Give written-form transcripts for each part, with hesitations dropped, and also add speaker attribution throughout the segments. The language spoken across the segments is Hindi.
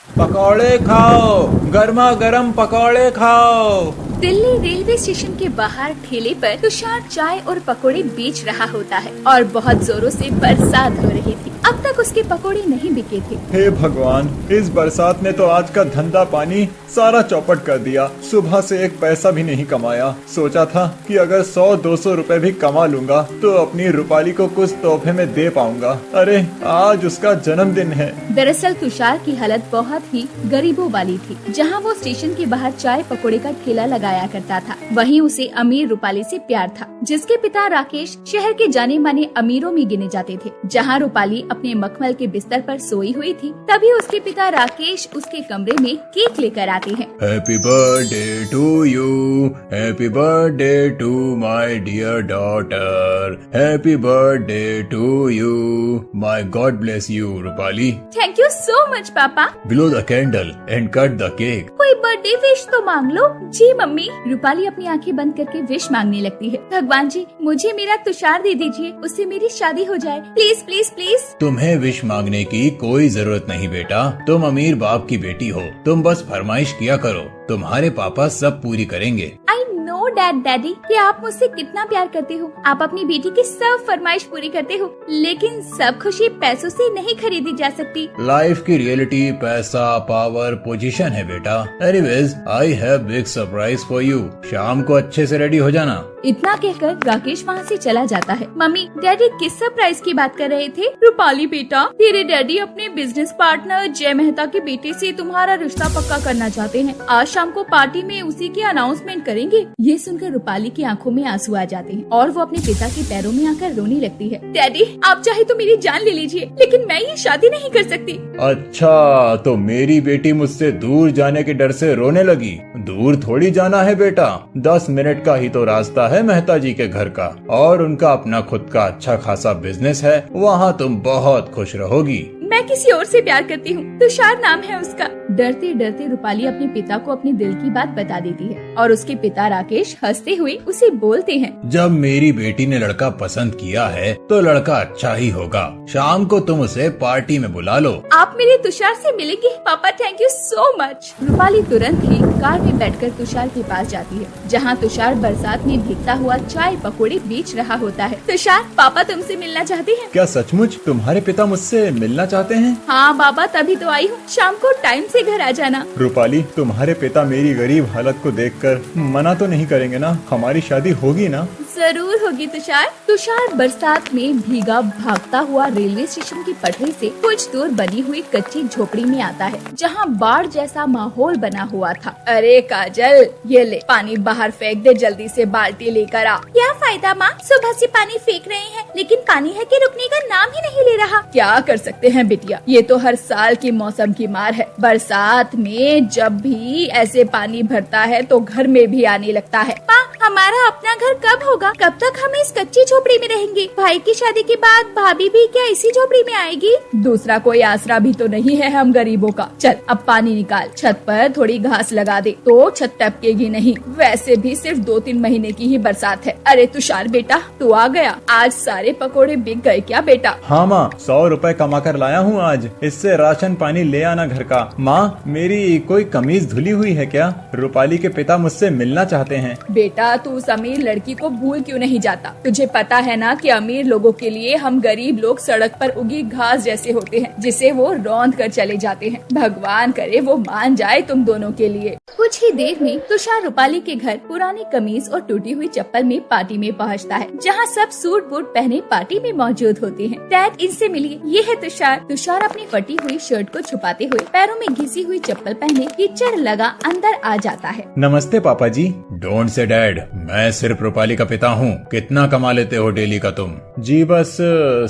Speaker 1: पकौड़े खाओ, गर्मा गर्म पकौड़े खाओ।
Speaker 2: दिल्ली रेलवे स्टेशन के बाहर ठेले पर तुषार चाय और पकोड़े बेच रहा होता है और बहुत जोरों से बरसात हो रही थी। अब तक उसके पकोड़े नहीं बिके थे।
Speaker 1: हे भगवान, इस बरसात ने तो आज का धंधा पानी सारा चौपट कर दिया। सुबह से एक पैसा भी नहीं कमाया। सोचा था कि अगर 100-200 रुपए भी कमा लूंगा तो अपनी रूपाली को कुछ तोहफे में दे पाऊंगा। अरे आज उसका जन्मदिन है।
Speaker 2: दरअसल तुषार की हालत बहुत ही गरीबों वाली थी। जहां वो स्टेशन के बाहर चाय पकोड़े का ठेला लगाया करता था, वहीं उसे अमीर रूपाली से प्यार था, जिसके पिता राकेश शहर के जाने माने अमीरों में गिने जाते थे। जहां रूपाली अपने मखमल के बिस्तर पर सोई हुई थी, तभी उसके पिता राकेश उसके कमरे में केक लेकर आते हैं।
Speaker 1: Happy birthday to you, happy birthday to my dear daughter, happy birthday to you, my God bless you Rupali.
Speaker 2: Thank you so much पापा।
Speaker 1: Blow the candle and cut the cake.
Speaker 2: कोई बर्थडे विश तो मांग लो। जी मम्मी। रूपाली अपनी आंखें बंद करके विश मांगने लगती है। भगवान जी, मुझे मेरा तुषार दे दीजिए, उससे मेरी शादी हो जाए, प्लीज प्लीज प्लीज।
Speaker 1: तुम्हें विश मांगने की कोई जरूरत नहीं बेटा, तुम अमीर बाप की बेटी हो। तुम बस फरमाइश किया करो, तुम्हारे पापा सब पूरी करेंगे।
Speaker 2: आई नो डैडी कि आप मुझसे कितना प्यार करते हो। आप अपनी बेटी की सब फरमाइश पूरी करते हो, लेकिन सब खुशी पैसों से नहीं खरीदी जा सकती।
Speaker 1: लाइफ की रियलिटी पैसा, पावर, पोजीशन है बेटा। Anyways, I have big surprise for you. शाम को अच्छे से रेडी हो जाना।
Speaker 2: इतना कहकर राकेश वहाँ से चला जाता है। मम्मी, डैडी किस सरप्राइज की बात कर रहे थे? रूपाली बेटा, तेरे डैडी अपने बिजनेस पार्टनर जय मेहता के बेटे से तुम्हारा रिश्ता पक्का करना चाहते हैं। आज शाम को पार्टी में उसी की अनाउंसमेंट करेंगे। ये सुनकर रूपाली की आंखों में आंसू आ जाते हैं और वो अपने पिता के पैरों में आकर रोने लगती है। डैडी, आप चाहे तो मेरी जान ले लीजिए, लेकिन मैं ये शादी नहीं कर सकती।
Speaker 1: अच्छा, तो मेरी बेटी मुझसे दूर जाने के डर से रोने लगी। दूर थोड़ी जाना है बेटा, 10 मिनट का ही तो रास्ता है मेहता जी के घर का, और उनका अपना खुद का अच्छा खासा बिजनेस है। वहाँ तुम बहुत खुश रहोगी।
Speaker 2: मैं किसी और से प्यार करती हूँ, तुषार नाम है उसका। डरते डरते रूपाली अपने पिता को अपने दिल की बात बता देती है और उसके पिता राकेश हंसते हुए उसे बोलते हैं,
Speaker 1: जब मेरी बेटी ने लड़का पसंद किया है तो लड़का अच्छा ही होगा। शाम को तुम उसे पार्टी में बुला लो।
Speaker 2: आप मेरे तुषार से मिलेंगे? पापा thank you so much. Rupali तुरंत ही कार में बैठकर तुषार के पास जाती है, जहाँ तुषार बरसात में भीगता हुआ चाय पकौड़े बेच रहा होता है। तुषार, पापा तुमसे मिलना चाहते हैं।
Speaker 1: क्या सचमुच तुम्हारे पिता मुझसे मिलना चाहते हैं?
Speaker 2: हाँ बाबा, तभी तो आई हूँ। शाम को टाइम से घर आ जाना।
Speaker 1: रूपाली, तुम्हारे पिता मेरी गरीब हालत को देखकर मना तो नहीं करेंगे ना? हमारी शादी होगी ना?
Speaker 2: जरूर होगी तुषार। तुषार बरसात में भीगा भागता हुआ रेलवे स्टेशन की पटरी से कुछ दूर बनी हुई कच्ची झोपड़ी में आता है, जहाँ बाढ़ जैसा माहौल बना हुआ था। अरे काजल, ये ले पानी बाहर फेंक दे, जल्दी से बाल्टी लेकर आ। क्या फायदा माँ, सुबह से पानी फेंक रहे हैं, लेकिन पानी है कि रुकने का नाम ही नहीं ले रहा। क्या कर सकते हैं बिटिया, ये तो हर साल की मौसम की मार है। बरसात में जब भी ऐसे पानी भरता है तो घर में भी आने लगता है। माँ, हमारा अपना घर कब होगा? कब तक हम इस कच्ची झोपड़ी में रहेंगे? भाई की शादी के बाद भाभी भी क्या इसी झोपड़ी में आएगी? दूसरा कोई आसरा भी तो नहीं है हम गरीबों का। चल अब पानी निकाल, छत पर थोड़ी घास लगा दे तो छत टपकेगी नहीं। वैसे भी सिर्फ 2-3 महीने की ही बरसात है। अरे तुषार बेटा, तू आ गया। आज सारे पकोड़े बिक गए क्या बेटा?
Speaker 1: हाँ माँ, 100 रुपए कमा कर लाया हूँ आज। इससे राशन पानी ले आना घर का। माँ, मेरी कोई कमीज धुली हुई है क्या? रूपाली के पिता मुझसे मिलना चाहते हैं।
Speaker 2: बेटा, तू उस अमीर लड़की को भूल क्यों नहीं जाता? तुझे पता है ना कि अमीर लोगों के लिए हम गरीब लोग सड़क पर उगी घास जैसे होते हैं, जिसे वो रौंद कर चले जाते हैं। भगवान करे वो मान जाए तुम दोनों के लिए। कुछ ही देर में तुषार रूपाली के घर पुरानी कमीज और टूटी हुई चप्पल में पार्टी में पहुंचता है, जहां सब सूट बूट पहने पार्टी में मौजूद होते हैं। डैड, इनसे मिलिए, ये है तुषार। तुषार अपनी फटी हुई शर्ट को छुपाते हुए पैरों में घिसी हुई चप्पल पहने कीचड़ लगा अंदर आ जाता है।
Speaker 1: नमस्ते पापा जी। डोंट से डैड, मैं सिर्फ रूपाली का पिता हूँ। कितना कमा लेते हो डेली का तुम? जी बस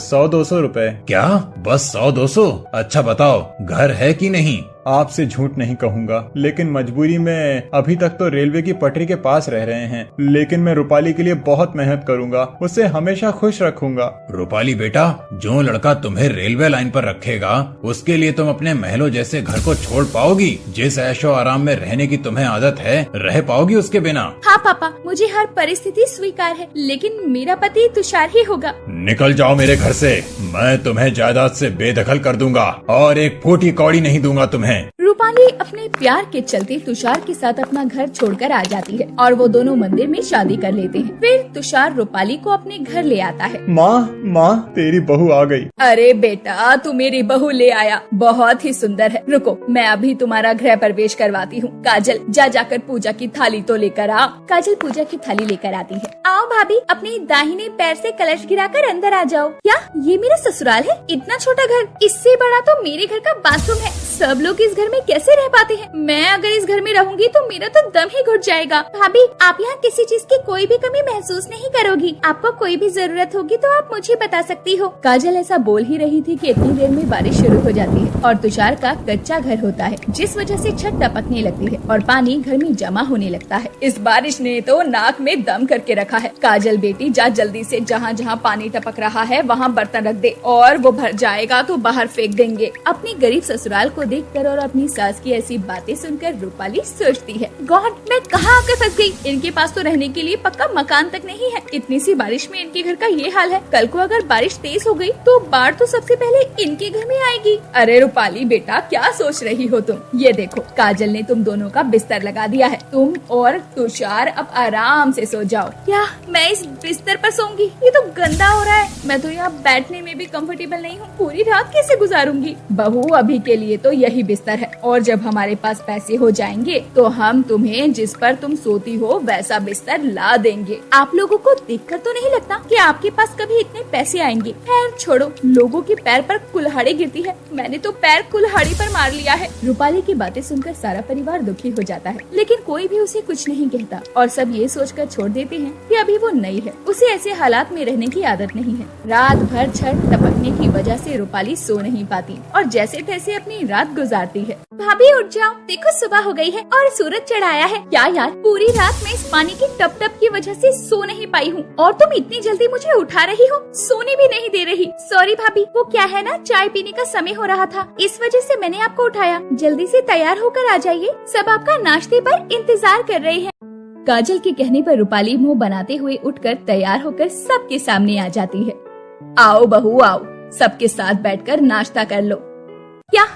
Speaker 1: 100-200 रुपए। क्या बस 100-200? अच्छा बताओ, घर है कि नहीं? आपसे झूठ नहीं कहूँगा, लेकिन मजबूरी में अभी तक तो रेलवे की पटरी के पास रह रहे हैं। लेकिन मैं रूपाली के लिए बहुत मेहनत करूँगा, उसे हमेशा खुश रखूंगा। रूपाली बेटा, जो लड़का तुम्हें रेलवे लाइन पर रखेगा उसके लिए तुम अपने महलों जैसे घर को छोड़ पाओगी? जिस ऐशो आराम में रहने की तुम्हें आदत है, रह पाओगी उसके बिना?
Speaker 2: हाँ पापा, मुझे हर परिस्थिति स्वीकार है, लेकिन मेरा पति तुषार ही होगा।
Speaker 1: निकल जाओ मेरे घर से, मैं तुम्हें जायदाद से बेदखल कर दूंगा और एक फूटी कौड़ी नहीं दूंगा तुम्हें।
Speaker 2: रूपाली अपने प्यार के चलते तुषार के साथ अपना घर छोड़कर आ जाती है और वो दोनों मंदिर में शादी कर लेते हैं। फिर तुषार रूपाली को अपने घर ले आता है।
Speaker 1: माँ तेरी बहू आ गई।
Speaker 2: अरे बेटा, तू मेरी बहू ले आया, बहुत ही सुंदर है। रुको, मैं अभी तुम्हारा गृह प्रवेश करवाती हूँ। काजल, जाकर पूजा की थाली तो लेकर आ। काजल पूजा की थाली लेकर आती है। आओ भाभी, अपने दाहिने पैर से कलश गिराकर अंदर आ जाओ। क्या ये मेरा ससुराल है? इतना छोटा घर, इससे बड़ा तो मेरे घर का बाथरूम है। सब लोग इस घर में कैसे रह पाते हैं? मैं अगर इस घर में रहूंगी तो मेरा तो दम ही घुट जाएगा। भाभी, आप यहाँ किसी चीज की कोई भी कमी महसूस नहीं करोगी। आपको कोई भी जरूरत होगी तो आप मुझे बता सकती हो। काजल ऐसा बोल ही रही थी कि इतनी देर में बारिश शुरू हो जाती है और तुषार का कच्चा घर होता है, जिस वजह से छत टपकने लगती है और पानी घर में जमा होने लगता है। इस बारिश ने तो नाक में दम करके रखा है। काजल बेटी, जा जल्दी से जहाँ जहाँ पानी टपक रहा है वहाँ बर्तन रख दे, और वो भर जाएगा तो बाहर फेंक देंगे। अपनी गरीब ससुराल को देखकर और अपनी सास की ऐसी बातें सुनकर रूपाली सोचती है, गॉड, मैं कहाँ आकर फंस गई। इनके पास तो रहने के लिए पक्का मकान तक नहीं है। इतनी सी बारिश में इनके घर का ये हाल है। कल को अगर बारिश तेज हो गई तो बाढ़ तो सबसे पहले इनके घर में आएगी। अरे रूपाली बेटा, क्या सोच रही हो तुम? ये देखो, काजल ने तुम दोनों का बिस्तर लगा दिया है। तुम और तुषार अब आराम से सो जाओ। क्या मैं इस बिस्तर पर सोऊंगी? ये तो गंदा हो रहा है। मैं तो यहाँ बैठने में भी कंफर्टेबल नहीं हूँ। पूरी रात कैसे गुजारूंगी? बहू, अभी के लिए तो यही बिस्तर है, और जब हमारे पास पैसे हो जाएंगे तो हम तुम्हें जिस पर तुम सोती हो वैसा बिस्तर ला देंगे। आप लोगों को देखकर तो नहीं लगता कि आपके पास कभी इतने पैसे आएंगे। खैर छोड़ो, लोगों के पैर पर कुल्हाड़ी गिरती है, मैंने तो पैर कुल्हाड़ी पर मार लिया है। रूपाली की बातें सुनकर सारा परिवार दुखी हो जाता है, लेकिन कोई भी उसे कुछ नहीं कहता और सब ये सोचकर छोड़ देते हैं कि अभी वो नई है, उसे ऐसे हालात में रहने की आदत नहीं है। रात भर छत टपकने की वजह से रूपाली सो नहीं पाती और जैसे तैसे अपनी रात गुजारती है। भाभी उठ जाओ, देखो सुबह हो गई है और सूरज चढ़ाया है। क्या यार, पूरी रात में इस पानी की टप टप की वजह से सो नहीं पाई हूँ और तुम इतनी जल्दी मुझे उठा रही हो, सोने भी नहीं दे रही। सॉरी भाभी, वो क्या है ना, चाय पीने का समय हो रहा था, इस वजह से मैंने आपको उठाया। जल्दी से तैयार होकर आ जाइए, सब आपका नाश्ते पर इंतजार कर रहे हैं। काजल के कहने पर रूपाली मुंह बनाते हुए उठकर तैयार होकर सबके सामने आ जाती है। आओ बहू आओ, सबके साथ बैठकर नाश्ता कर लो। क्या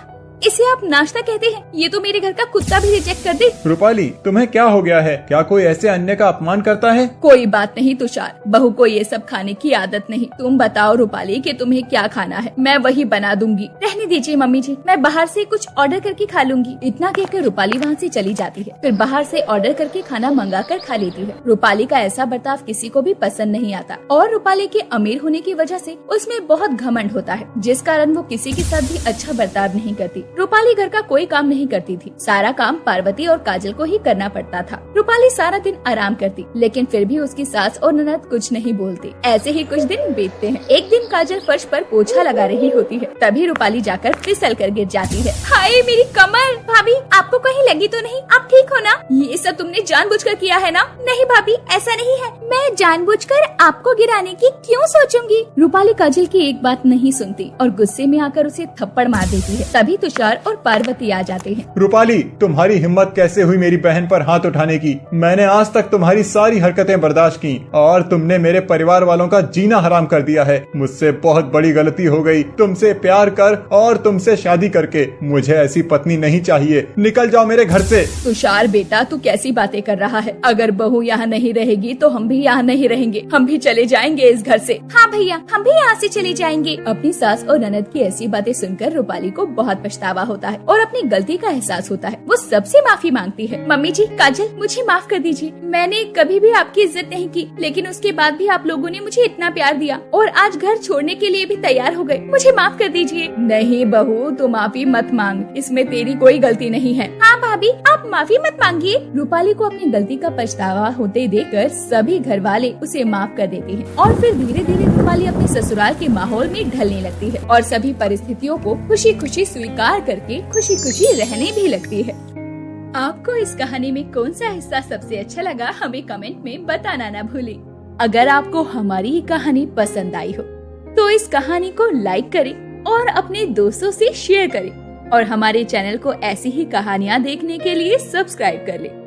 Speaker 2: इसे आप नाश्ता कहते हैं? ये तो मेरे घर का कुत्ता भी रिजेक्ट कर दे।
Speaker 1: रूपाली, तुम्हें क्या हो गया है? क्या कोई ऐसे अन्य का अपमान करता है?
Speaker 2: कोई बात नहीं तुषार, बहू को ये सब खाने की आदत नहीं। तुम बताओ रूपाली कि तुम्हें क्या खाना है, मैं वही बना दूंगी। रहने दीजिए मम्मी जी, मैं बाहर से कुछ ऑर्डर करके खा लूंगी। इतना कहकर रूपाली वहाँ से चली जाती है। फिर बाहर से ऑर्डर करके खाना मंगा कर खा लेती है। रूपाली का ऐसा बर्ताव किसी को भी पसंद नहीं आता और रूपाली के अमीर होने की वजह से उसमें बहुत घमंड होता है, जिस कारण वो किसी के साथ भी अच्छा बर्ताव नहीं करती। रूपाली घर का कोई काम नहीं करती थी, सारा काम पार्वती और काजल को ही करना पड़ता था। रूपाली सारा दिन आराम करती, लेकिन फिर भी उसकी सास और ननद कुछ नहीं बोलती। ऐसे ही कुछ दिन बीतते हैं। एक दिन काजल फर्श पर पोछा लगा रही होती है, तभी रूपाली जाकर फिसल कर गिर जाती है। हाय मेरी कमर! भाभी, आपको कहीं लगी तो नहीं? आप ठीक हो ना? ये सब तुमने जानबूझकर किया है ना? नहीं भाभी, ऐसा नहीं है, मैं जानबूझकर आपको गिराने की क्यों सोचूंगी? रूपाली काजल की एक बात नहीं सुनती और गुस्से में आकर उसे थप्पड़ मार देती है। तभी तुषार और पार्वती आ जाते हैं।
Speaker 1: रूपाली, तुम्हारी हिम्मत कैसे हुई मेरी बहन पर हाथ उठाने की? मैंने आज तक तुम्हारी सारी हरकतें बर्दाश्त की और तुमने मेरे परिवार वालों का जीना हराम कर दिया है। मुझसे बहुत बड़ी गलती हो गई। तुमसे प्यार कर और तुमसे शादी करके मुझे ऐसी पत्नी नहीं चाहिए। निकल जाओ मेरे घर से।
Speaker 2: तुषार बेटा, तू कैसी बातें कर रहा है? अगर बहू यहाँ नहीं रहेगी तो हम भी यहाँ नहीं रहेंगे, हम भी चले जाएंगे इस घर से। हाँ भैया, हम भी यहाँ से चले जाएंगे। अपनी सास और ननद की ऐसी बातें सुनकर रूपाली को बहुत पछतावा होता है और अपनी गलती का एहसास होता है। वो सबसे माफी मांगती है। मम्मी जी, काजल, मुझे माफ कर दीजिए। मैंने कभी भी आपकी इज्जत नहीं की, लेकिन उसके बाद भी आप लोगों ने मुझे इतना प्यार दिया और आज घर छोड़ने के लिए भी तैयार हो गए। मुझे माफ कर दीजिए। नहीं बहू, तू माफी मत मांग, इसमें तेरी कोई गलती नहीं है। हाँ भाभी, आप माफी मत मांगिए। रूपाली को अपनी गलती का पछतावा होते देखकर सभी घर वाले उसे माफ कर देते हैं और फिर धीरे धीरे रूपाली अपने ससुराल के माहौल में ढलने लगती है और सभी परिस्थितियों को खुशी खुशी स्वीकार करके खुशी खुशी रहने भी लगती है। आपको इस कहानी में कौन सा हिस्सा सबसे अच्छा लगा, हमें कमेंट में बताना ना भूलें। अगर आपको हमारी ये कहानी पसंद आई हो तो इस कहानी को लाइक करें और अपने दोस्तों से शेयर करें और हमारे चैनल को ऐसी ही कहानियाँ देखने के लिए सब्सक्राइब कर लें।